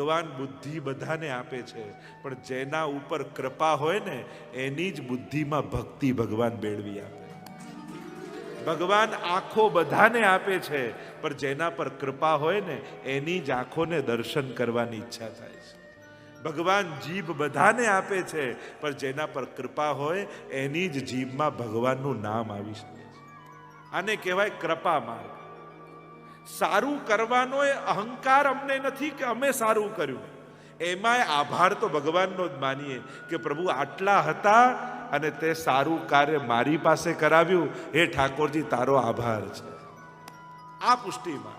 ભગવાન બુદ્ધિ બધાને આપે છે, પણ જેના ઉપર કૃપા હોય ને એની જ બુદ્ધિમાં ભક્તિ ભગવાન બેળવી આપે. ભગવાન આંખો બધાને આપે છે, પણ જેના પર કૃપા હોય ને એની જ આંખોને દર્શન કરવાની ઈચ્છા થાય છે. ભગવાન જીભ બધાને આપે છે, પણ જેના પર કૃપા હોય એની જ જીભમાં ભગવાનનું નામ આવી શકે છે. આને કહેવાય કૃપા માર્ગ. સારું કરવાનો એ અહંકાર અમને નથી કે અમે સારું કર્યું, એમાંય આભાર તો ભગવાનનો જ માનીએ કે પ્રભુ આટલા હતા અને તે સારું કાર્ય મારી પાસે કરાવ્યું, હે ઠાકોરજી તારો આભાર છે. આ પુષ્ટિમાં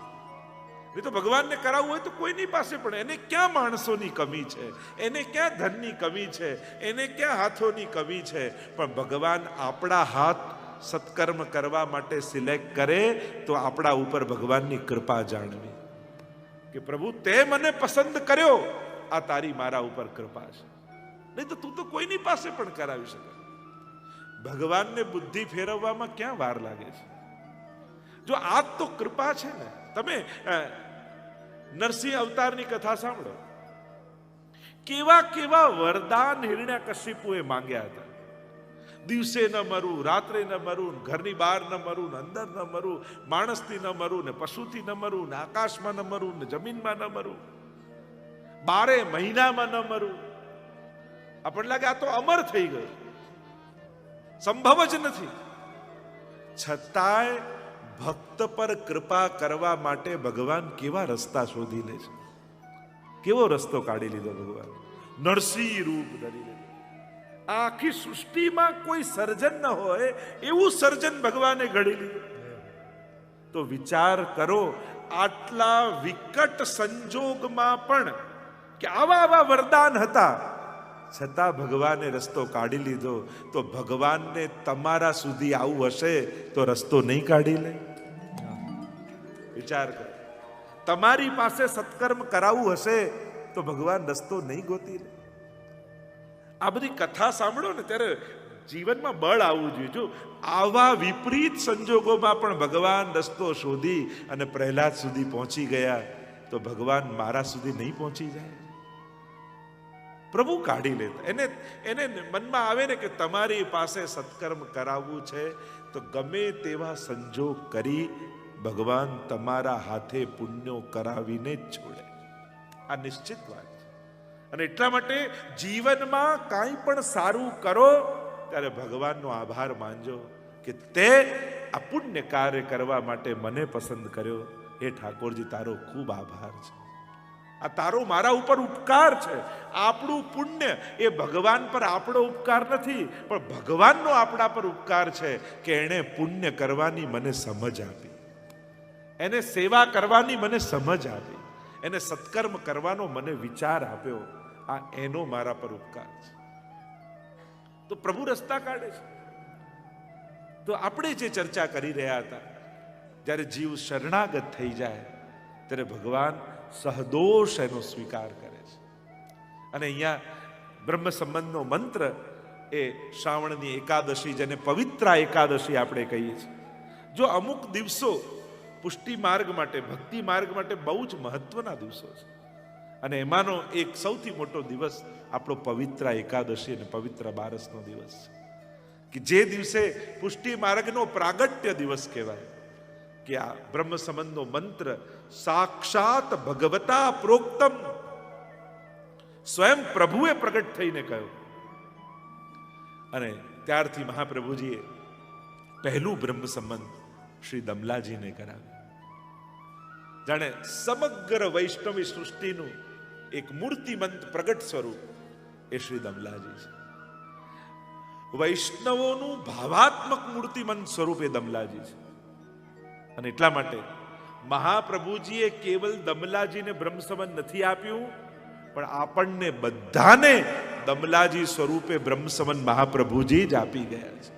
નહીં તો ભગવાનને કરાવવું હોય તો કોઈની પાસે પણ એને ક્યાં માણસોની કમી છે, એને ક્યાં ધનની કમી છે, એને ક્યાં હાથોની કમી છે, પણ ભગવાન આપણા હાથ સત્કર્મ કરવા માટે સિલેક્ટ કરે તો આપણા ઉપર ભગવાનની કૃપા જાણવી કે પ્રભુ તે મને પસંદ કર્યો, આ તારી મારા ઉપર કૃપા છે. નહીં તો તું તો કોઈની પાસે પણ કરાવી શકે. ભગવાનને બુદ્ધિ ફેરવવામાં ક્યાં વાર લાગે છે? જો આ તો કૃપા છે ને. તમે નરસિંહ અવતારની કથા સાંભળો, કેવા કેવા વરદાન હિરણ્યકશિપુએ માંગ્યા હતા. દિવસે ન મરું, રાત્રે ન મરું, ઘરની બહાર ન મરું, અંદર ન મરું, માણસથી ન મરું, ને પશુથી ન મરું, ને આકાશમાં ન મરું, ને જમીનમાં ન મરું, 12 મહિનામાં ન મરું. આપણને લાગે આ તો અમર થઈ ગયું, સંભવ જ નથી. છતાંય ભક્ત પર કૃપા કરવા માટે ભગવાન કેવા રસ્તા શોધી લે છે. કેવો રસ્તો કાઢી લીધો ભગવાન, નરસિંહ રૂપ ધરી લીધું. આખી સૃષ્ટિમાં કોઈ સર્જન ન હોય એવું સર્જન ભગવાને ઘડી લીધું. તો વિચાર કરો, આટલા વિકટ સંજોગમાં પણ કે આવા વરદાન હતા, છતાં ભગવાને રસ્તો કાઢી લીધો. તો ભગવાનને તમારા સુધી આવું હશે તો રસ્તો નહીં કાઢી લે? વિચાર કરો, તમારી પાસે સત્કર્મ કરાવવું હશે તો ભગવાન રસ્તો નહીં ગોતી લે? આ બધી કથા સાંભળો ને ત્યારે જીવનમાં બળ આવવું જોઈએ. જો આવા વિપરીત સંજોગોમાં પણ ભગવાન રસ્તો શોધી અને પ્રહલાદ સુધી પહોંચી ગયા, તો ભગવાન મારા સુધી નહીં પહોંચી જાય? પ્રભુ કાઢી લેતા. એને મનમાં આવે ને કે તમારી પાસે સત્કર્મ કરાવવું છે તો ગમે તેવા સંજોગ કરી ભગવાન તમારા હાથે પુણ્યો કરાવીને જ છોડે. આ નિશ્ચિત વાત છે. અને એટલા માટે જીવનમાં કાંઈ પણ સારું કરો ત્યારે ભગવાનનો આભાર માનજો કે તે આ પુણ્ય કાર્ય કરવા માટે મને પસંદ કર્યો. હે ઠાકોરજી તારો ખૂબ આભાર છે. આ તારો મારા ઉપર ઉપકાર છે. આપણું પુણ્ય એ ભગવાન પર આપણો ઉપકાર નથી, પણ ભગવાનનો આપણા પર ઉપકાર છે કે એણે પુણ્ય કરવાની મને સમજ આપી, એને સેવા કરવાની મને સમજ આપી, એને સત્કર્મ કરવાનો મને વિચાર આપ્યો. આ એનો મારા પર ઉપકાર છે. તો પ્રભુ રસ્તા કાઢે છે. તો આપણે જે ચર્ચા કરી રહ્યા હતા, જ્યારે જીવ શરણાગત થઈ જાય ત્યારે ભગવાન સહદોષ એનો સ્વીકાર કરે છે. અને અહીંયા બ્રહ્મ સંબંધનો મંત્ર એ શ્રાવણની એકાદશી, જેને પવિત્રા એકાદશી આપણે કહીએ છીએ. જો અમુક દિવસો પુષ્ટિ માર્ગ માટે, ભક્તિ માર્ગ માટે બહુ જ મહત્વના દિવસો છે, અને એમાંનો એક સૌથી મોટો દિવસ આપણો પવિત્રા એકાદશી અને પવિત્ર બારસનો દિવસ છે, કે જે દિવસે પુષ્ટિ માર્ગનો પ્રાગટ્ય દિવસ કહેવાય. કે આ બ્રહ્મ સંબંધનો મંત્ર સાક્ષાત ભગવતા પ્રોક્તમ, સ્વયં પ્રભુએ પ્રગટ થઈને કહ્યું. અને ત્યારથી મહાપ્રભુજીએ પહેલું બ્રહ્મ સંબંધ શ્રી દમલાજીને કરાવ્યું. જાણે સમગ્ર વૈષ્ણવી સૃષ્ટિનું એક મૂર્તિમંત પ્રગટ સ્વરૂપ એ શ્રી દમલાજી છે. વૈષ્ણવોનું ભાવાત્મક મૂર્તિમંત સ્વરૂપ એ દમલાજી છે. અને એટલા માટે મહાપ્રભુજીએ કેવલ દમલાજીને બ્રહ્મ સંબંધ નથી આપ્યું, પણ આપણને બધાને દમલાજી સ્વરૂપે બ્રહ્મ સંબંધ મહાપ્રભુજી જ આપી ગયા છે.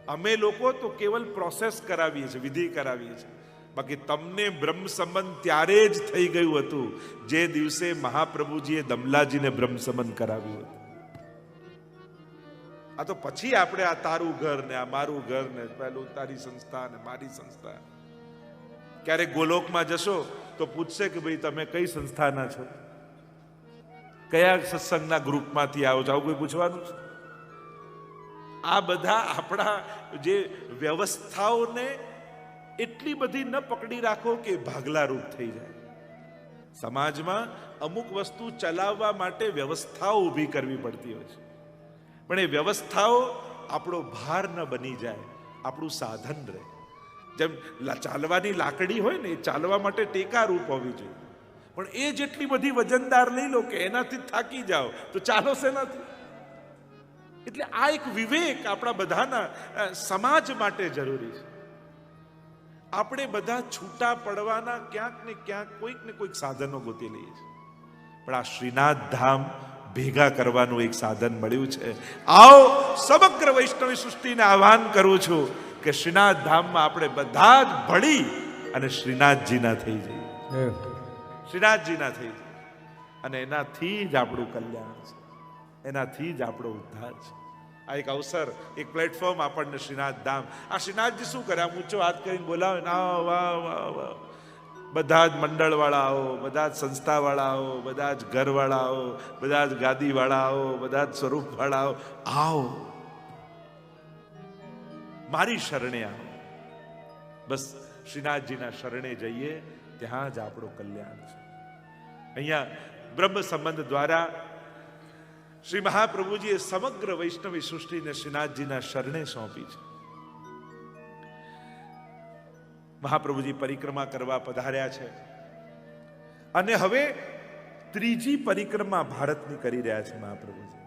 અમે લોકો તો કેવલ પ્રોસેસ કરાવીએ છીએ, વિધિ કરાવીએ છીએ. બાકી તમને બ્રહ્મ સંબંધ ત્યારે જ થઈ ગયું હતું જે દિવસે મહાપ્રભુજીએ દમલાજીને બ્રહ્મ સંબંધ કરાવ્યું હતું. આ તો પછી આપણે આ તારું ઘર ને આ મારું ઘર ને પેલું તારી સંસ્થા ને મારી સંસ્થા, ક્યારેક ગોલોકમાં જશો તો પૂછશે કે ભાઈ તમે કઈ સંસ્થાના છો, કયા સત્સંગના ગ્રુપમાંથી આવો છો, આવું કોઈ પૂછવાનું છે? આ બધા આપણા જે વ્યવસ્થાઓને એટલી બધી ન પકડી રાખો કે ભાગલા રૂપ થઈ જાય. સમાજમાં અમુક વસ્તુ ચલાવવા માટે વ્યવસ્થાઓ ઊભી કરવી પડતી હોય છે, પણ એ વ્યવસ્થાઓ આપણો ભાર ન બની જાય, આપણું સાધન રહે. જેમ ચાલવાની લાકડી હોય ને, એ ચાલવા માટે ટેકા રૂપ હોવી જોઈએ, પણ એ જેટલી બધી વજનદાર લઈ લો કે એનાથી થાકી જાઓ તો ચાલો શેનાથી? એટલે આ એક વિવેક આપણા બધાના સમાજ માટે જરૂરી છે. આપણે બધા છૂટા પડવાના ક્યાંક ને ક્યાંક કોઈક ને કોઈક સાધનો ગોતી લઈએ છીએ, પણ આ શ્રીનાથ ધામ ભેગા કરવાનું એક સાધન મળ્યું છે. આવો સમગ્ર વૈષ્ણવી સૃષ્ટિને આહ્વાન કરું છું કે શ્રીનાથ ધામમાં આપણે બધા જ ભળી અને શ્રીનાથજીના થઈ જઈએ, શ્રીનાથજીના થઈ જઈએ, અને એનાથી જ આપણું કલ્યાણ છે, એનાથી જ આપણો ઉદ્ધાર છે. આ એક અવસર, એક પ્લેટફોર્મ આપણને શ્રીનાથ ધામ. આ શ્રીનાથજી શું કરે? આમ ઊંચો હાથ કરીને બોલાવે ને, આવો વાહ વાહ વાહ, બધા જ મંડળવાળાઓ, બધા જ સંસ્થાવાળાઓ, બધા જ ઘરવાળાઓ, બધા જ ગાદીવાળાઓ, બધા જ સ્વરૂપવાળાઓ, આવો મારી શરણે આવો. બસ શ્રીનાથજીના શરણે જઈએ, ત્યાં જ આપણું કલ્યાણ છે. અહીંયા બ્રહ્મ સંબંધ દ્વારા શ્રી મહાપ્રભુજીએ સમગ્ર વૈષ્ણવી સૃષ્ટિને શ્રીનાથજીના શરણે સોંપી છે. મહાપ્રભુજી પરિક્રમા કરવા પધાર્યા છે અને હવે ત્રીજી પરિક્રમા ભારતની કરી રહ્યા છે મહાપ્રભુજી.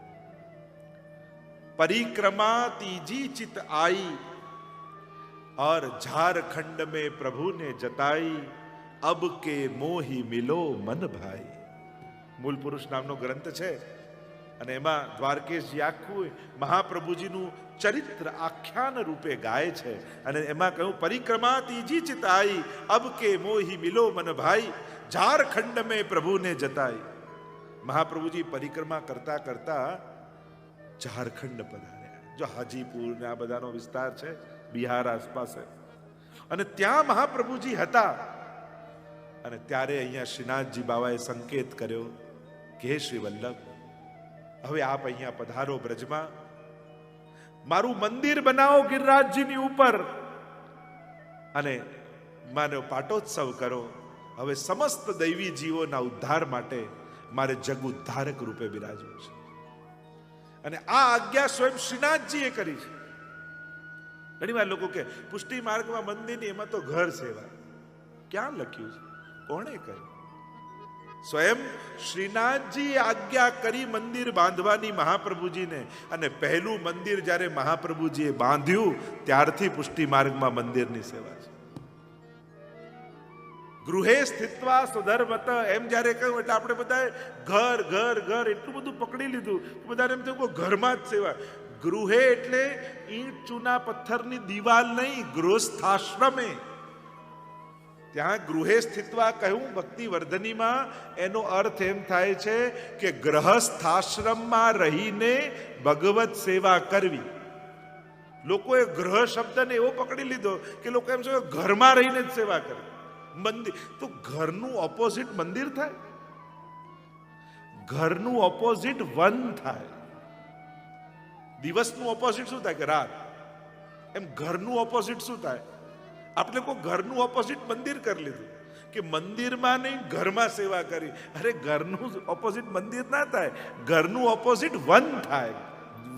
પરિક્રમા तीजी चित आई और झारखंड में प्रभु ने जताई अब के मोही मिलो मन भाई. મૂળ પુરુષ નામનો ગ્રંથ છે અને એમાં દ્વારકેશજી આખું મહાપ્રભુજીનું ચરિત્ર આખ્યાન રૂપે ગાય છે અને એમાં કહ્યું પરિક્રમા तीजी चित आई अब के मोही मिलो मन भाई झारखंड में प्रभु ने जताई. મહાપ્રભુજી પરિક્રમા કરતા કરતા ઝારખંડ પધાર્યા. જો હાજીપુર ને આ બધાનો વિસ્તાર છે બિહાર આસપાસ, અને ત્યાં મહાપ્રભુજી હતા. અને ત્યારે અહીંયા શ્રીનાથજી બાવાએ સંકેત કર્યો કે હે શ્રી વલ્લભ, હવે આપ અહીંયા પધારો બ્રજમાં, મારું મંદિર બનાવો ગિરિરાજજીની ઉપર અને માનો પાટોત્સવ કરો. હવે સમસ્ત દૈવી જીવોના ઉદ્ધાર માટે મારે જગ ઉદ્ધારક રૂપે બિરાજવું છે. અને આ આજ્ઞા સ્વયં શ્રીનાથજીએ કરી છે. ઘણી વાર લોકો કે પુષ્ટિ માર્ગમાં મંદિરની, એમાં તો ઘર સેવા. ક્યાં લખ્યું છે? કોણે કહ્યું? સ્વયં શ્રીનાથજી આજ્ઞા કરી મંદિર બાંધવાની મહાપ્રભુજીને. અને પહેલું મંદિર જ્યારે મહાપ્રભુજીએ બાંધ્યું ત્યારથી પુષ્ટિ માર્ગમાં મંદિરની સેવા છે. ગૃહે સ્થિત્વા સુધર્મત એમ જ્યારે કહ્યું એટલે આપણે બધા ઘર ઘર ઘર એટલું બધું પકડી લીધું, બધાને એમ થયું ઘરમાં જ સેવા. ગૃહે એટલે ઈંટ ચૂના પથ્થરની દિવાલ નહીં, ગૃહસ્થાશ્રમે. ત્યાં ગૃહે સ્થિત્વા કહ્યું ભક્તિ વર્ધનીમાં, એનો અર્થ એમ થાય છે કે ગ્રહસ્થાશ્રમમાં રહીને ભગવત સેવા કરવી. લોકોએ ગ્રહ શબ્દને એવો પકડી લીધો કે લોકો એમ છે ઘરમાં રહીને જ સેવા કરે. મંદિર તો ઘરનું ઓપોઝિટ મંદિર થાય, ઘરનું ઓપોઝિટ વન થાય. દિવસનું ઓપોઝિટ શું થાય કે રાત, એમ ઘરનું ઓપોઝિટ શું થાય? આપણે કોઈ ઘરનું ઓપોઝિટ મંદિર કરી લીધું કે મંદિરમાં નહીં ઘરમાં સેવા કરી. અરે ઘરનું ઓપોઝિટ મંદિર ના થાય, ઘરનું ઓપોઝિટ વન થાય.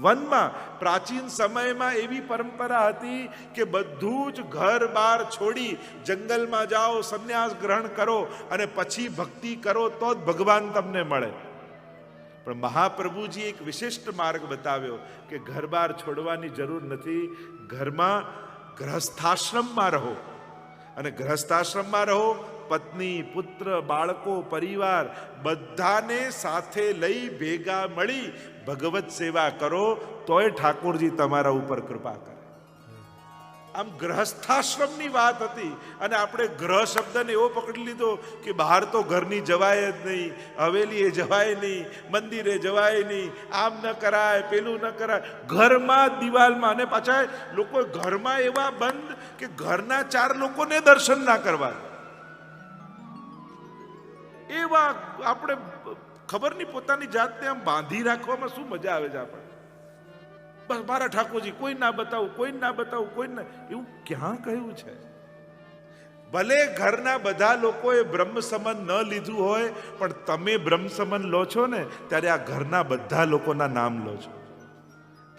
વનમાં પ્રાચીન સમયમાં એવી પરંપરા હતી કે બધું જ ઘર બાર છોડી જંગલમાં જાઓ, સંન્યાસ ગ્રહણ કરો અને પછી ભક્તિ કરો તો જ ભગવાન તમને મળે. પણ મહાપ્રભુજી એક વિશિષ્ટ માર્ગ બતાવ્યો કે ઘર બાર છોડવાની જરૂર નથી, ઘરમાં ગ્રહસ્થાશ્રમમાં રહો. અને ગ્રહસ્થાશ્રમમાં રહો, પત્ની, પુત્ર, બાળકો, પરિવાર બધાને સાથે લઈ ભેગા મળી ભગવત સેવા કરો, તોય ઠાકોરજી તમારા ઉપર કૃપા કરે. આમ ગ્રહસ્થાશ્રમની વાત હતી અને આપણે ગ્રહ શબ્દને એવો પકડી લીધો કે બહાર તો ઘરની જવાય જ નહીં, હવેલીએ જવાય નહીં, મંદિરે જવાય નહીં, આમ ન કરાય, પેલું ન કરાય. ઘરમાં દિવાલમાં, અને પાછા લોકો ઘરમાં એવા બંધ કે ઘરના 4 લોકોને દર્શન ના કરવા. એવા આપણે ખબર નહીં પોતાની જાતને આમ બાંધી રાખવામાં શું મજા આવે છે આપણને. બસ મારા ઠાકોરજી કોઈ ના બતાવું, કોઈ ના બતાવું, કોઈ ના, એવું ક્યાં કહ્યું છે? ભલે ઘરના બધા લોકોએ બ્રહ્મ સમન ન લીધું હોય, પણ તમે બ્રહ્મ સમન લો છો ને ત્યારે આ ઘરના બધા લોકોના નામ લો છો.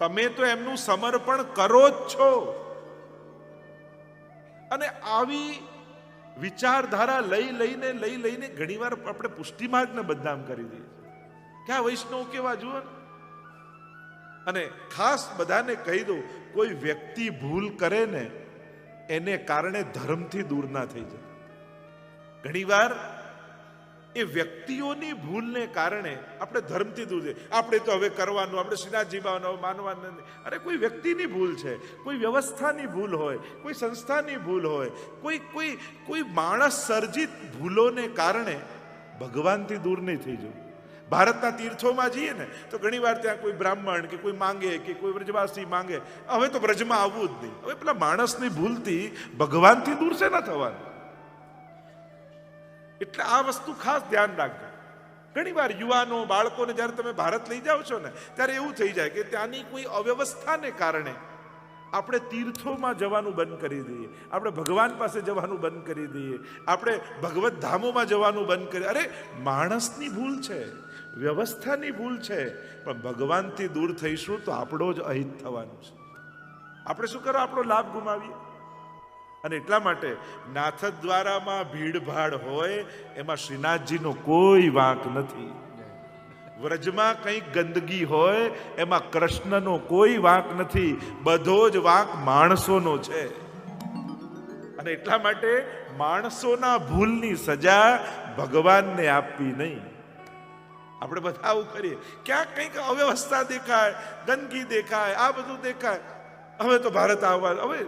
તમે તો એમનું સમર્પણ કરો જ છો. અને આવી વિચારધારા લઈ લઈને ઘણીવાર આપણે પુષ્ટિ માર્ગને બદનામ કરી દઈએ કે આ વૈષ્ણવ કેવા, જુઓ ને. અને ખાસ બધાને કહી દઉં, કોઈ વ્યક્તિ ભૂલ કરે ને એને કારણે ધર્મથી દૂર ના થઈ જાય. ઘણીવાર એ વ્યક્તિઓની ભૂલને કારણે આપણે ધર્મથી દૂર જઈએ. આપણે તો હવે કરવાનું, આપણે શ્રીનાથજી બાબાને માનવાનું નથી. અરે કોઈ વ્યક્તિની ભૂલ છે, કોઈ વ્યવસ્થાની ભૂલ હોય, કોઈ સંસ્થાની ભૂલ હોય, કોઈ માણસ સર્જિત ભૂલોને કારણે ભગવાનથી દૂર નહીં થઈ જવું. ભારતના તીર્થોમાં જઈએ ને તો ઘણીવાર ત્યાં કોઈ બ્રાહ્મણ કે કોઈ માંગે કે કોઈ વ્રજવાસી માંગે, હવે તો વ્રજમાં આવવું જ નહીં. હવે પેલા માણસની ભૂલથી ભગવાનથી દૂર છે ના થવાનું. એટલે આ વસ્તુ ખાસ ધ્યાન રાખજો. ઘણીવાર યુવાનો બાળકોને જ્યારે તમે ભારત લઈ જાઓ છો ને ત્યારે એવું થઈ જાય કે ત્યાંની કોઈ અવ્યવસ્થાને કારણે આપણે તીર્થોમાં જવાનું બંધ કરી દઈએ, આપણે ભગવાન પાસે જવાનું બંધ કરી દઈએ, આપણે ભગવત ધામોમાં જવાનું બંધ કરીએ. અરે માણસની ભૂલ છે, વ્યવસ્થાની ભૂલ છે, પણ ભગવાનથી દૂર થઈશું તો આપણો જ અહિત થવાનું છે. આપણે શું કરો, આપણો લાભ ગુમાવીએ. અને એટલા માટે નાથદ્વારામાં ભીડભાડ હોય એમાં શ્રીનાથજીનો કોઈ વાંક નથી. વ્રજમાં કંઈક ગંદકી હોય એમાં કૃષ્ણનો કોઈ વાંક નથી. બધો જ વાંક માણસોનો છે. અને એટલા માટે માણસોના ભૂલની સજા ભગવાનને આપવી નહીં. આપણે બધા આવું કરીએ, ક્યાંક કંઈક અવ્યવસ્થા દેખાય, ગંદકી દેખાય, આ બધું દેખાય, હવે તો ભારત આવવા, હવે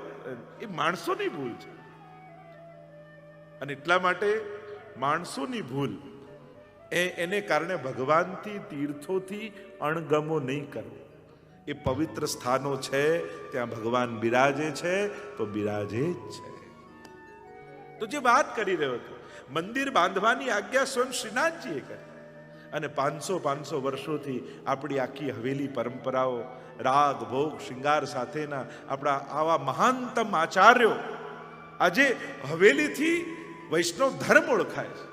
એ માણસોની ભૂલ છે. અને એટલા માટે માણસોની ભૂલ એને કારણે ભગવાનથી, તીર્થોથી અણગમો નહીં કરવો. એ પવિત્ર સ્થાનો છે, ત્યાં ભગવાન બિરાજે છે તો બિરાજે જ છે. તો જે વાત કરી રહ્યો હતો, મંદિર બાંધવાની આજ્ઞા સ્વયં શ્રીનાથજીએ કરી. અને 500 વર્ષોથી આપણી આખી હવેલી પરંપરાઓ રાગ ભોગ શૃંગાર સાથેના આપણા આવા મહાનતમ આચાર્યો આજે હવેલીથી વૈષ્ણવ ધર્મ ઓળખાય છે.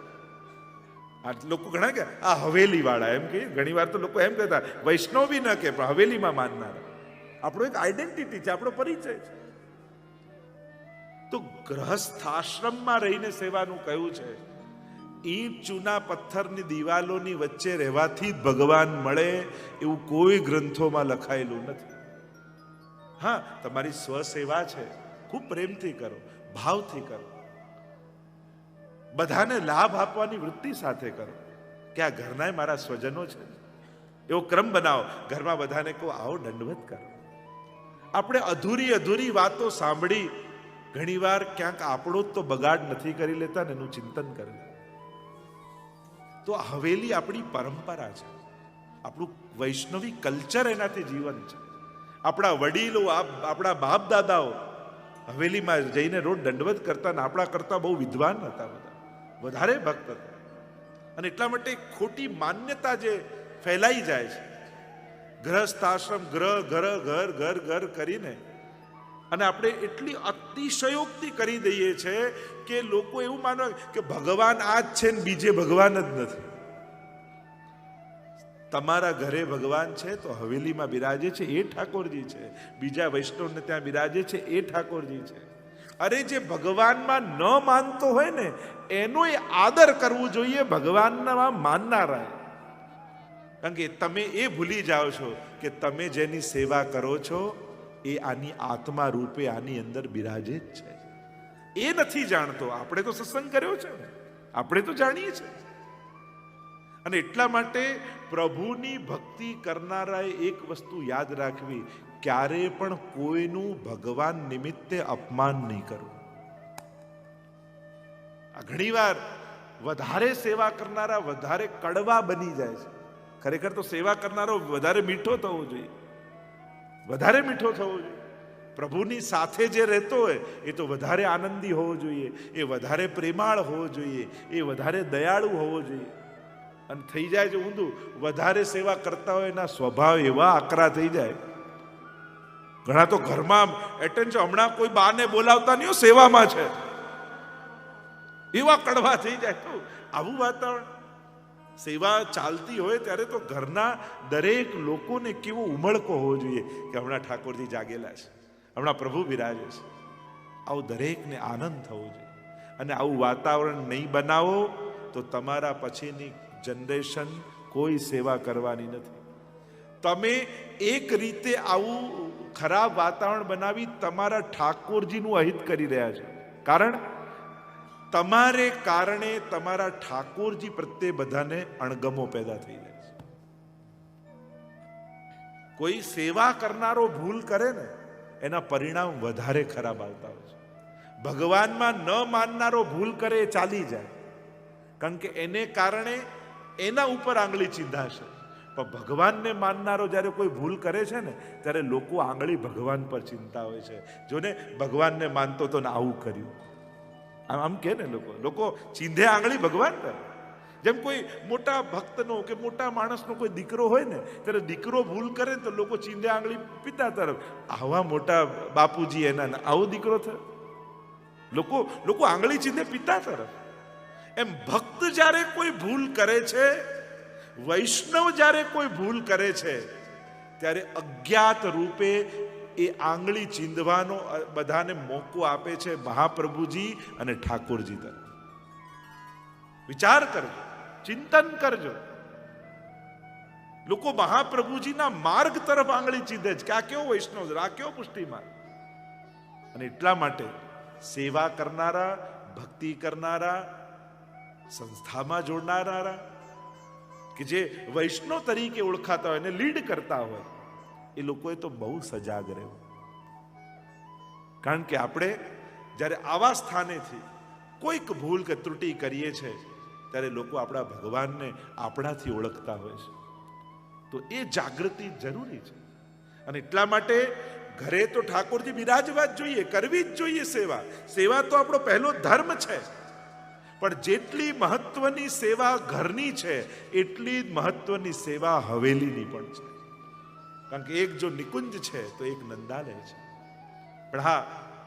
આ લોકો ઘણા કે આ હવેલી વાળા એમ કે, ઘણી વાર તો લોકો એમ કહેતા વૈષ્ણવ બી ન કે પણ હવેલીમાં માનનારા. આપણો એક આઈડેન્ટિટી છે, આપણો પરિચય છે. તો ગ્રહસ્થાશ્રમમાં રહીને સેવાનું કહ્યું છે. ઈંટ ચૂના પથ્થરની દિવાલોની વચ્ચે રહેવાથી જ ભગવાન મળે એવું કોઈ ગ્રંથોમાં લખાયેલું નથી. હા, તમારી સ્વસેવા છે, ખૂબ પ્રેમથી કરો, ભાવથી કરો, બધાને લાભ આપવાની વૃત્તિ સાથે કરો કે આ ઘરના મારા સ્વજનો છે, એવો ક્રમ બનાવો. ઘરમાં બધાને કહો આવો દંડવત કરો. આપણે અધૂરી વાતો સાંભળી ઘણીવાર ક્યાંક આપણો જ તો બગાડ નથી કરી લેતા ને એનું ચિંતન કરે. તો હવેલી આપણી પરંપરા છે, આપણું વૈષ્ણવી કલ્ચર એનાથી જીવન છે. આપણા વડીલો, આપણા બાપ દાદાઓ હવેલીમાં જઈને રોજ દંડવત કરતા ને આપણા કરતા બહુ વિદ્વાન હતા, બધા વધારે ભક્ત હતા. અને એટલા માટે ખોટી માન્યતા જે ફેલાઈ જાય છે, ગ્રહસ્થાશ્રમ ઘર કરીને, અને આપણે એટલી અતિશયોક્તિ કરી દઈએ છે કે લોકો એવું માને કે ભગવાન આ જ છે ને બીજે ભગવાન જ નથી. તમારા ઘરે ભગવાન છે તો હવેલીમાં બિરાજે છે એ ઠાકોરજી છે, બીજા વૈષ્ણવને ત્યાં બિરાજે છે એ ઠાકોરજી છે. અરે જે ભગવાનમાં ન માનતો હોય ને એનો એ આદર કરવું જોઈએ ભગવાનના માનનારા. કારણ કે તમે એ ભૂલી જાઓ છો કે તમે જેની સેવા કરો છો એ આની આત્મા રૂપે આની અંદર બિરાજે જ છે. એ નથી જાણતો. આપણે તો સત્સંગ કર્યો છે, આપણે તો જાણીએ છીએ. અને એટલા માટે પ્રભુની ભક્તિ કરનારાએ એક વસ્તુ યાદ રાખવી, ક્યારે પણ કોઈનું ભગવાન નિમિત્તે અપમાન નહીં કરવું. ઘણીવાર વધારે સેવા કરનારા વધારે કડવા બની જાય છે. ખરેખર તો સેવા કરનારો વધારે મીઠો થવો જોઈએ, વધારે મીઠો થવો જોઈએ. પ્રભુની સાથે જે રહેતો હોય એ તો વધારે આનંદી હોવો જોઈએ, એ વધારે પ્રેમાળ હોવો જોઈએ, એ વધારે દયાળુ હોવો જોઈએ. અને થઈ જાય છે ઊંધું, વધારે સેવા કરતા હોય એના સ્વભાવ એવા આકરા થઈ જાય. ઘણા તો ઘરમાં એટેન્શન, હમણાં કોઈ બાને બોલાવતા નહીં, સેવામાં છે, એવા કડવા થઈ જાય. તો આવું વાતાવરણ, સેવા ચાલતી હોય ત્યારે તો ઘરના દરેક લોકોને કેવો ઉમળકો હોવો જોઈએ કે હમણાં ઠાકોરજી જાગેલા છે, હમણાં પ્રભુ બિરાજે છે. આવું દરેકને આનંદ થવો જોઈએ. અને આવું વાતાવરણ નહીં બનાવો તો તમારા પછીની જનરેશન કોઈ સેવા કરવાની નથી. તમે એક રીતે આવું ખરાબ વાતાવરણ બનાવી તમારા ઠાકોરજીનું અહિત કરી રહ્યા છો. કારણ તમારે કારણે તમારા ઠાકોરજી પ્રત્યે બધાને અણગમો પેદા થઈ જાય છે. કોઈ સેવા કરનારો ભૂલ કરે ને એના પરિણામ વધારે ખરાબ આવતા હોય છે. ભગવાનમાં ન માનનારો ભૂલ કરે એ ચાલી જાય, કારણ કે એને કારણે એના ઉપર આંગળી ચીંધાશે. પણ ભગવાનને માનનારો જ્યારે કોઈ ભૂલ કરે છે ને ત્યારે લોકો આંગળી ભગવાન પર ચિંતા હોય છે. જોને ભગવાનને માનતો તો ને આવું કર્યું, આમ કે ને લોકો ચીંધે આંગળી ભગવાન પર. જેમ કોઈ મોટા ભક્તનો કે મોટા માણસનો કોઈ દીકરો હોય ને ત્યારે દીકરો ભૂલ કરે તો લોકો ચીંધે આંગળી પિતા તરફ, આવા મોટા બાપુજી એના, આવો દીકરો થયો. લોકો આંગળી ચીંધે પિતા તરફ. એમ ભક્ત જ્યારે કોઈ ભૂલ કરે છે, વૈષ્ણવ જ્યારે કોઈ ભૂલ કરે છે, ત્યારે અજ્ઞાત રૂપે એ આંગળી ચીંધવાનો બધાને મોકો આપે છે મહાપ્રભુજી અને ઠાકોરજી તરફ. વિચાર કરજો, ચિંતન કરજો. લોકો મહાપ્રભુજીના માર્ગ તરફ આંગળી ચીંધે છે કે આ કેવો વૈષ્ણવ છે, આ કેવો પુષ્ટિ માર્ગ. અને એટલા માટે સેવા કરનારા, ભક્તિ કરનારા, સંસ્થામાં જોડનારા, કે જે વૈષ્ણવ તરીકે ઓળખાતા હોય, એને લીડ કરતા હોય, એ લોકોએ તો બહુ સજાગ રહેવું. કારણ કે આપણે જ્યારે આવા સ્થાનેથી કોઈક ભૂલ કે ત્રુટિ કરીએ છીએ ત્યારે લોકો આપણા ભગવાનને આપણાથી ઓળખતા હોય છે. તો એ જાગૃતિ જરૂરી છે. અને એટલા માટે ઘરે તો ઠાકોરજી બિરાજવા જ જોઈએ, કરવી જ જોઈએ સેવા. સેવા તો આપણો પહેલો ધર્મ છે. પણ જેટલી મહત્વની સેવા ઘરની છે એટલી જ મહત્વની સેવા હવેલીની પણ છે. કારણ કે એક જો નિકુંજ છે તો એક નંદાલય છે. પણ હા,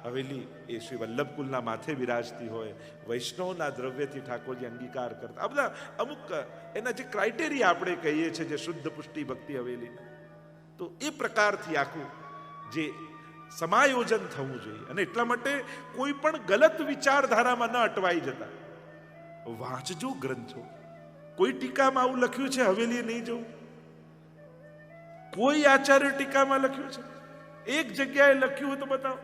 હવેલી એ શ્રી વલ્લભકુલના માથે બિરાજતી હોય, વૈષ્ણવના દ્રવ્યથી ઠાકોરજી અંગીકાર કરતા, આ બધા અમુક એના જે ક્રાઇટેરિયા આપણે કહીએ છીએ, જે શુદ્ધ પુષ્ટિ ભક્તિ હવેલી, તો એ પ્રકારથી આખું જે સમાયોજન થવું જોઈએ. અને એટલા માટે કોઈ પણ ગલત વિચારધારામાં ન અટવાઈ જતા. વાંચજો ગ્રંથો. કોઈ ટીકામાં આવું લખ્યું છે હવેલી નહીં જવું? કોઈ આચાર્ય ટીકામાં લખ્યું છે? એક જગ્યાએ લખ્યું હોય તો બતાવો.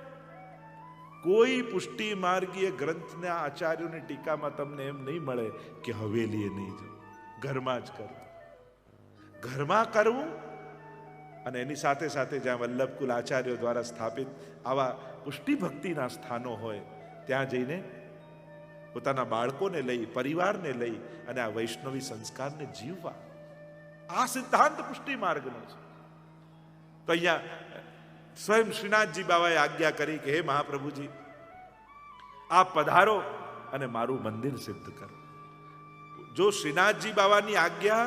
કોઈ પુષ્ટિ માર્ગીય ગ્રંથના આચાર્યોની ટીકામાં તમને એમ નહીં મળે કે હવેલીએ નહીં જવું. ઘરમાં જ કરવું, ઘરમાં કરવું. અને એની સાથે સાથે જ્યાં વલ્લભકુલ આચાર્યો દ્વારા સ્થાપિત આવા પુષ્ટિ ભક્તિના સ્થાનો હોય ત્યાં જઈને પોતાના બાળકોને લઈ, પરિવારને લઈ અને આ વૈષ્ણવી સંસ્કારને જીવવા. આ સિદ્ધાંત પુષ્ટિ માર્ગનો છે. તો અહીંયા સ્વયં શ્રીનાથજી બાબાએ આજ્ઞા કરી કે હે મહાપ્રભુજી, આપ પધારો અને મારું મંદિર સિદ્ધ કરો. જો શ્રીનાથજી બાબાની આજ્ઞા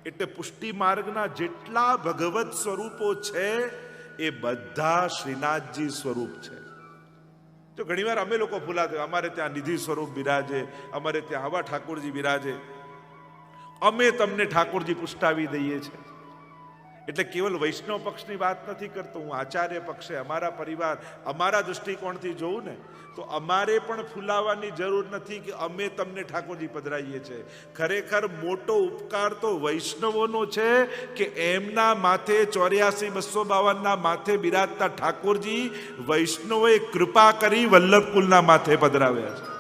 એટલે પુષ્ટિ માર્ગના જેટલા ભગવત સ્વરૂપો છે એ બધા શ્રીનાથજી સ્વરૂપ છે. તો ઘણીવાર અમે લોકો ભૂલાતા, અમારે ત્યાં નિધિ સ્વરૂપ બિરાજે, અમારે ત્યાં આવા ઠાકોરજી બિરાજે, અમે તમને ઠાકોરજી પુષ્ટાવી દઈએ છીએ. એટલે કેવલ વૈષ્ણવ પક્ષની વાત નથી કરતો હું, આચાર્ય પક્ષે અમારા પરિવાર, અમારા દૃષ્ટિકોણથી જોઉં ને તો અમારે પણ ફૂલાવાની જરૂર નથી કે અમે તમને ઠાકોરજી પધરાઈએ છીએ. ખરેખર મોટો ઉપકાર તો વૈષ્ણવોનો છે કે એમના માથે 84,252 માથે બિરાજતા ઠાકોરજી વૈષ્ણવોએ કૃપા કરી વલ્લભકુલના માથે પધરાવ્યા છે.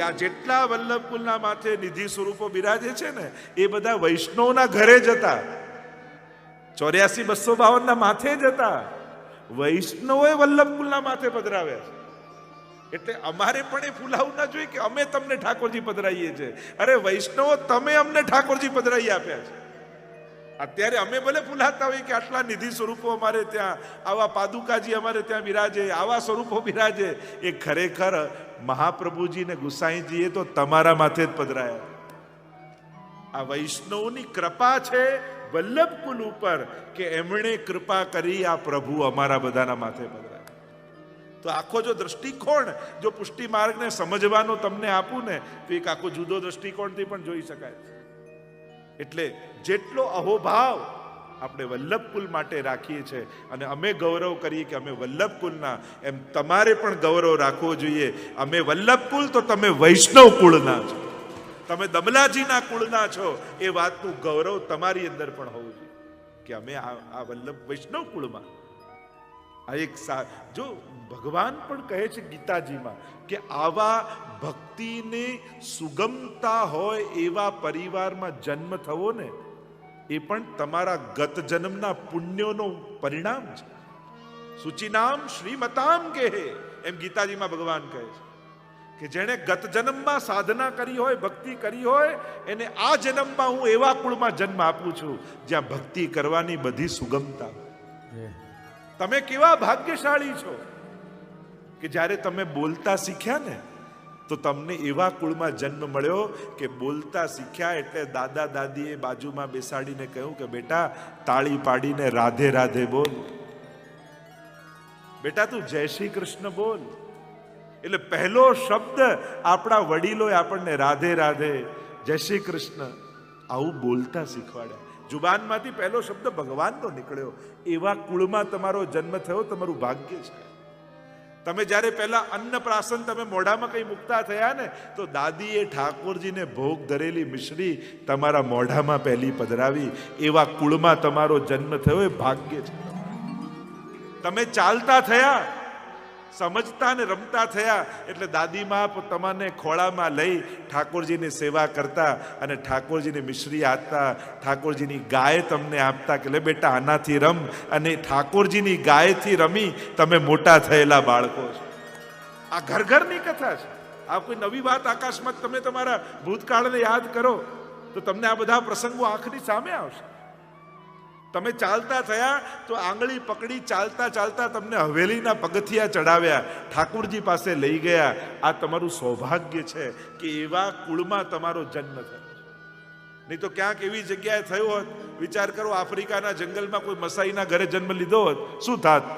આ જેટલા વલ્લભકુલના માથે નિધિ સ્વરૂપો બિરાજે છે ને એ બધા વૈષ્ણવના ઘરે જતા, 84,252 માથે જતા વૈષ્ણવોએ વલ્લભકુલના માથે પધરાવ્યા છે. એટલે અમારે પણ એ ફૂલાવું ના જોઈએ કે અમે તમને ઠાકોરજી પધરાઈએ છીએ. અરે વૈષ્ણવો, તમે અમને ઠાકોરજી પધરાઈ આપ્યા છે. અત્યારે અમે ભલે ફૂલાતા હોય કે આટલા નિધિ સ્વરૂપો અમારે ત્યાં, આવા પાદુકાજી અમારે ત્યાં બિરાજે, આવા સ્વરૂપો બિરાજે, એ ખરેખર મહાપ્રભુજી ને ગુસાઈજીએ તો તમારા માથે જ પધરાયા. આ વૈષ્ણવની કૃપા છે વલ્લભ કુલ ઉપર કે એમણે કૃપા કરી આ પ્રભુ અમારા બધાના માથે પધરાયા. તો આખો જો દ્રષ્ટિકોણ, જો પુષ્ટિ માર્ગને સમજવાનો તમને આપું ને, તો એક આખો જુદો દ્રષ્ટિકોણથી પણ જોઈ શકાય. એટલે જેટલો અહોભાવ આપણે વલ્લભ કુલ માટે રાખીએ છીએ અને અમે ગૌરવ કરીએ કે અમે વલ્લભ કુલના, એમ તમારે પણ ગૌરવ રાખવો જોઈએ. અમે વલ્લભ કુલ તો તમે વૈષ્ણવ કુળના છો, તમે દમલાજીના કુળના છો, એ વાતનું ગૌરવ તમારી અંદર પણ હોવું જોઈએ કે અમે આ વલ્લભ વૈષ્ણવ કુળમાં. આ એક જો ભગવાન પણ કહે છે ગીતાજીમાં કે આવા ભક્તિની સુગમતા હોય એવા પરિવારમાં જન્મ થવો ને, એ પણ તમારા ગત જન્મના પુણ્યોનું પરિણામ છે. સુચિનામ શ્રીમતામ કહે, એમ ગીતાજીમાં ભગવાન કહે છે કે જેણે ગત જન્મમાં સાધના કરી હોય, ભક્તિ કરી હોય, એને આ જન્મમાં હું એવા કુળમાં જન્મ આપું છું જ્યાં ભક્તિ કરવાની બધી સુગમતા. તમે કેવા ભાગ્યશાળી છો કે જ્યારે તમે બોલતા શીખ્યા ને, તો તમને એવા કુળમાં જન્મ મળ્યો કે બોલતા શીખ્યા એટલે દાદા દાદીએ બાજુમાં બેસાડીને કહ્યું કે બેટા તાળી પાડીને રાધે રાધે બોલ, બેટા તું જય શ્રી કૃષ્ણ બોલ. એટલે પહેલો શબ્દ આપણા વડીલોએ આપણને રાધે રાધે, જય શ્રી કૃષ્ણ આવું બોલતા શીખવાડ્યા. જુબાનમાંથી પહેલો શબ્દ ભગવાનનો નીકળ્યો. એવા કુળમાં તમારો જન્મ થયો, તમારું ભાગ્ય છે. તમે જ્યારે પહેલા અન્નપ્રાશન તમે મોઢામાં કઈ મુકતા થયા ને, તો દાદીએ ઠાકોરજીને ભોગ ધરેલી મિશ્રી તમારા મોઢામાં પહેલી પધરાવી. એવા કુળમાં તમારો જન્મ થયો, એ ભાગ્ય છે. તમે ચાલતા થયા, સમજતા ને રમતા થયા, એટલે દાદીમાં તમને ખોળામાં લઈ ઠાકોરજીની સેવા કરતા અને ઠાકોરજીની મિશ્રી આપતા, ઠાકોરજીની ગાય તમને આપતા કે લે બેટા આનાથી રમ, અને ઠાકોરજીની ગાયથી રમી તમે મોટા થયેલા બાળકો છો. આ ઘર ઘરની કથા છે. આ કોઈ નવી વાત આકાશમાં. તમે તમારા ભૂતકાળને યાદ કરો તો તમને આ બધા પ્રસંગો આંખની સામે આવશે. તમે ચાલતા થયા તો આંગળી પકડી ચાલતા ચાલતા તમને હવેલીના પગથિયા ચડાવ્યા, ઠાકોરજી પાસે લઈ ગયા. આ તમારું સૌભાગ્ય છે કે એવા કુળમાં તમારો જન્મ થયો. નહીં તો ક્યાંક એવી જગ્યાએ થયો હોત, વિચાર કરો આફ્રિકાના જંગલમાં કોઈ મસાઈના ઘરે જન્મ લીધો હોત, શું થાત?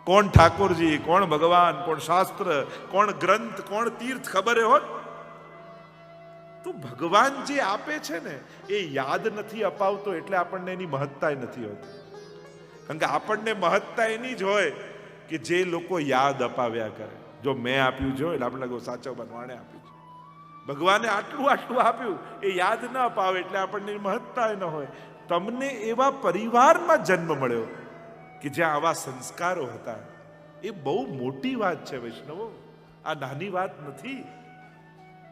કોણ ઠાકોરજી, કોણ ભગવાન, કોણ શાસ્ત્ર, કોણ ગ્રંથ, કોણ તીર્થ ખબર હોત? તો ભગવાન જે આપે છે ને એ યાદ નથી અપાવતો, એટલે આપણને એની મહત્તા નથી હોતી. કારણ કે આપણને મહત્તા એની જ હોય કે જે લોકો યાદ અપાવ્યા કરે. જો મેં આપ્યું જો એટલે આપણે લાગો સાચો બનવાને આપ્યું છે. ભગવાને આટલું આટલું આપ્યું, એ યાદ ન અપાવે એટલે આપણને મહત્તા ન હોય. તમને એવા પરિવારમાં જન્મ મળ્યો કે જ્યાં આવા સંસ્કારો હતા, એ બહુ મોટી વાત છે વૈષ્ણવો. આ નાની વાત નથી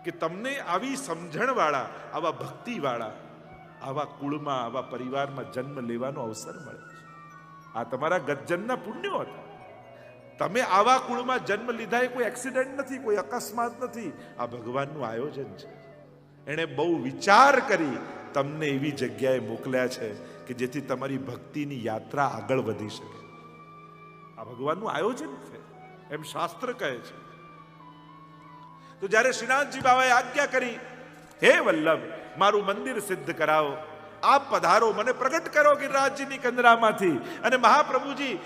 કે તમને આવી સમજણવાળા, આવા ભક્તિવાળા, આવા કુળમાં, આવા પરિવારમાં જન્મ લેવાનો અવસર મળે છે. આ તમારા ગતજન્મના પુણ્યો હતા. તમે આવા કુળમાં જન્મ લીધા એ કોઈ એક્સિડન્ટ નથી, કોઈ અકસ્માત નથી. આ ભગવાનનું આયોજન છે. એણે બહુ વિચાર કરી તમને એવી જગ્યાએ મોકલ્યા છે કે જેથી તમારી ભક્તિની યાત્રા આગળ વધી શકે. આ ભગવાનનું આયોજન છે, એમ શાસ્ત્ર કહે છે. તો જ્યારે શ્રીનાથજી બાબાએ આજ્ઞા કરી, હે વલ્લભ મારું મંદિર સિદ્ધ કરાવો, આપ પધારો, મને પ્રગટ કરો ગિરિરાજજીની કંદરામાંથી. અને મહાપ્રભુજી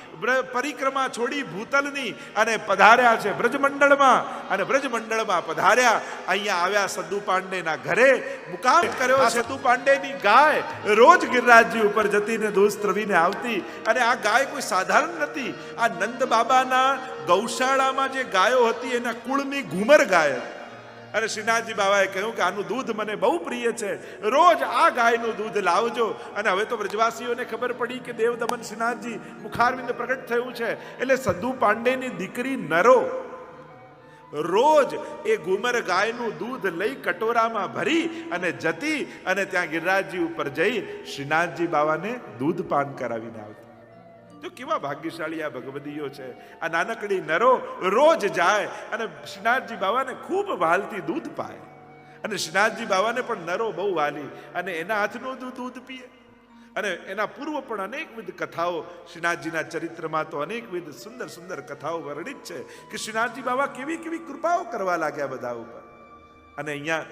પરિક્રમા છોડી ભૂતલની અને પધાર્યા છે બ્રજમંડળમાં. અને બ્રજમંડળમાં પધાર્યા, અહીંયા આવ્યા સદ્દુ પાંડેના ઘરે, મુકામ કર્યો. સદ્દુ પાંડેની ગાય રોજ ગિરિરાજજી ઉપર જતી ને દૂધ સ્ત્રવીને આવતી. અને આ ગાય કોઈ સાધારણ નથી. આ નંદ બાબાના ગૌશાળામાં જે ગાયો હતી એના કુળની ઘુમર ગાય. અને શ્રીનાથજી બાબાએ કહ્યું કે આનું દૂધ મને બહુ પ્રિય છે, રોજ આ ગાયનું દૂધ લાવજો. અને હવે તો વ્રજવાસીઓને ખબર પડી કે દેવદમન શ્રીનાથજી મુખારવિંદ પ્રગટ થયું છે, એટલે સદ્દુ પાંડેની દીકરી નરો રોજ એ ઘુમર ગાયનું દૂધ લઈ કટોરામાં ભરી અને જતી અને ત્યાં ગિરિરાજજી ઉપર જઈ શ્રીનાથજી બાબાને દૂધ પાન કરાવીને આવતી. તો કેવા ભાગ્યશાળી આ ભગવદીઓ છે. આ નાનકડી નરો રોજ જાય અને શ્રીનાથજી બાબાને ખૂબ વાલથી દૂધ પાય. અને શ્રીનાથજી બાવાને પણ નરો બહુ વાલી, અને એના હાથનું દૂધ પીએ. અને એના પૂર્વ પણ અનેકવિધ કથાઓ શ્રીનાથજીના ચરિત્રમાં તો અનેકવિધ સુંદર સુંદર કથાઓ વર્ણિત છે કે શ્રીનાથજી બાવા કેવી કેવી કૃપાઓ કરવા લાગ્યા બધા ઉપર. અને અહીંયા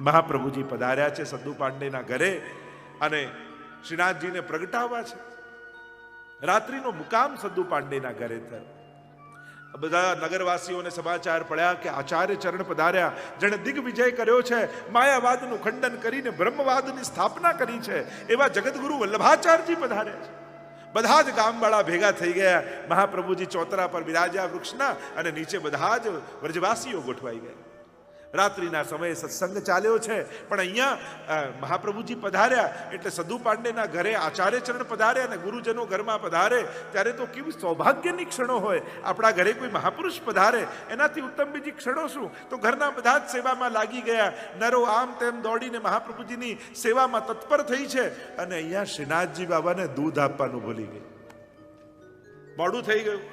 મહાપ્રભુજી પધાર્યા છે સદ્દુ પાંડેના ઘરે, અને શ્રીનાથજીને પ્રગટાવવા છે. રાત્રિનો મુકામ સદ્દુ પાંડેના ઘરે થયો. બધા નગરવાસીઓને સમાચાર પડ્યા કે આચાર્ય ચરણ પધાર્યા, જેણે દિગ્વિજય કર્યો છે, માયાવાદનું ખંડન કરીને બ્રહ્મવાદની સ્થાપના કરી છે, એવા જગતગુરુ વલ્લભાચાર્યજી પધાર્યા છે. બધા જ ગામવાળા ભેગા થઈ ગયા. મહાપ્રભુજી ચોતરા પર બિરાજ્યા વૃક્ષના, અને નીચે બધા જ વ્રજવાસીઓ ગોઠવાઈ ગયા. રાત્રિના સમયે સત્સંગ ચાલ્યો છે, પણ અહીંયા મહાપ્રભુજી પધાર્યા એટલે સદ્દુ પાંડેના ઘરે આચાર્ય ચરણ પધાર્યા, અને ગુરુજનો ઘરમાં પધારે ત્યારે તો કેવી સૌભાગ્યની ક્ષણો હોય. આપણા ઘરે કોઈ મહાપુરુષ પધારે એનાથી ઉત્તમ બીજી ક્ષણો શું? તો ઘરના બધા જ સેવામાં લાગી ગયા. નરો આમ તેમ દોડીને મહાપ્રભુજીની સેવામાં તત્પર થઈ છે, અને અહીંયા શ્રીનાથજી બાબાને દૂધ આપવાનું ભૂલી ગઈ. મોડું થઈ ગયું.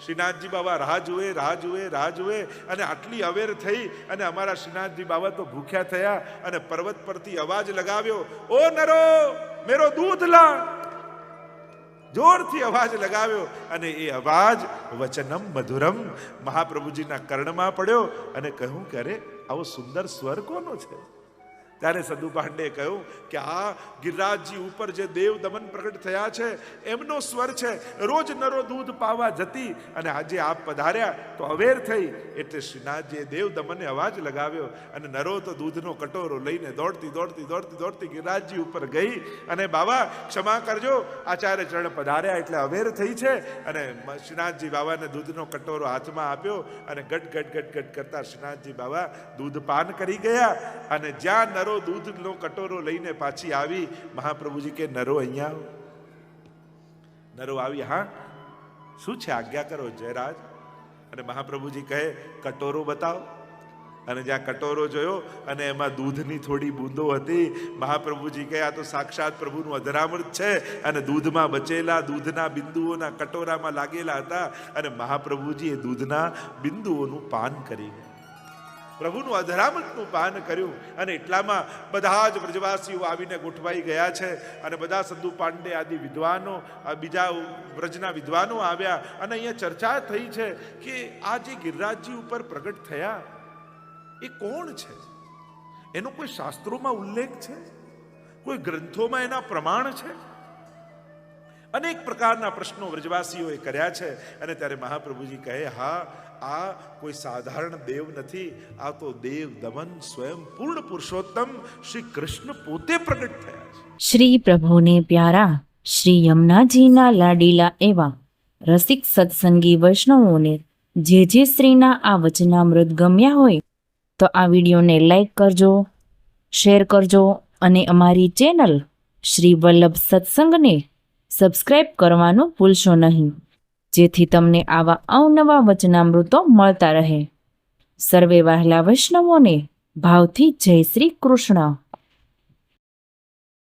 શ્રીનાથજી બાબા રાહ જુએ, અને આટલી અવેર થઈ, અને અમારા શ્રીનાથજી બાબા તો ભૂખ્યા થયા, અને પર્વત પરથી અવાજ લગાવ્યો, ઓ નરો મેરો દૂધ લા. જોરથી અવાજ લગાવ્યો, અને એ અવાજ વચનમ મધુરમ મહાપ્રભુજીના કર્ણમાં પડ્યો, અને કહ્યું કે અરે આવો સુંદર સ્વર કોનો છે? ત્યારે સદ્દુ પાંડે કહ્યું કે આ ગિરિરાજજી ઉપર જે દેવ દમન પ્રગટ થયા છે એમનો સ્વર છે. રોજ નરો દૂધ પાવા જતી, અને આજે આપ પધાર્યા તો અવેર થઈ, એટલે શ્રીનાથજીએ દેવ દમને અવાજ લગાવ્યો, અને નરો તો દૂધનો કટોરો લઈને દોડતી ગિરિરાજજી ઉપર ગઈ, અને બાબા ક્ષમા કરજો, આચાર્ય ચરણ પધાર્યા એટલે અવેર થઈ છે. અને શ્રીનાથજી બાબાને દૂધનો કટોરો હાથમાં આપ્યો, અને ગટ કરતા શ્રીનાથજી બાબા દૂધ પાન કરી ગયા. અને જ્યાં નરો દૂધનો કટોરો લઈને પાછી આવી, મહાપ્રભુજી કે નરો અહીંયા આવો. નરો આવી, હા શું છે આજ્ઞા કરો જયરાજ. અને મહાપ્રભુજી કહે કટોરો બતાવો. અને જ્યાં કટોરો જોયો અને એમાં દૂધની થોડી બૂંદો હતી, મહાપ્રભુજી કહે આ તો સાક્ષાત પ્રભુનું અધરામૃત છે. અને દૂધમાં બચેલા દૂધના બિંદુઓના કટોરામાં લાગેલા હતા, અને મહાપ્રભુજી એ દૂધના બિંદુઓનું પાન કરી ગયા, પ્રભુનું અધરામૃતનું પાન કર્યું. અને એટલામાં બધા જ વ્રજવાસીઓ આવીને ગોઠવાઈ ગયા છે, અને બધા સદ્દુ પાંડે આદિ વિદ્વાનો, બીજા વ્રજના વિદ્વાનો આવ્યા, અને અહીંયા ચર્ચા થઈ છે કે આ જે ગિરિરાજજી ઉપર પ્રગટ થયા એ કોણ છે? એનો કોઈ શાસ્ત્રોમાં ઉલ્લેખ છે? કોઈ ગ્રંથોમાં એના પ્રમાણ છે? અનેક પ્રકારના પ્રશ્નો વ્રજવાસીઓએ કર્યા છે. અને ત્યારે મહાપ્રભુજી કહે, હા આ કોઈ સાધારણ દેવ નથી, આ તો દેવ દમન સ્વયં પૂર્ણ પુરુષોત્તમ શ્રી કૃષ્ણ પોતે પ્રગટ થયા છે. શ્રી પ્રભુને પ્યારા શ્રી યમુનાજીના લાડીલા એવા રસિક સત્સંગી વૈષ્ણવોને જે શ્રીના આ વચનામૃત ગમ્યા હોય તો આ વિડીયોને લાઈક કરજો, શેર કરજો, અને અમારી ચેનલ શ્રી વલ્લભ સત્સંગને સબસ્ક્રાઇબ કરવાનું ભૂલશો નહીં, જેથી તમને આવા અવનવા વચનામૃતો મળતા રહે. સર્વે વહાલા વૈષ્ણવોને ભાવથી જય શ્રી કૃષ્ણ.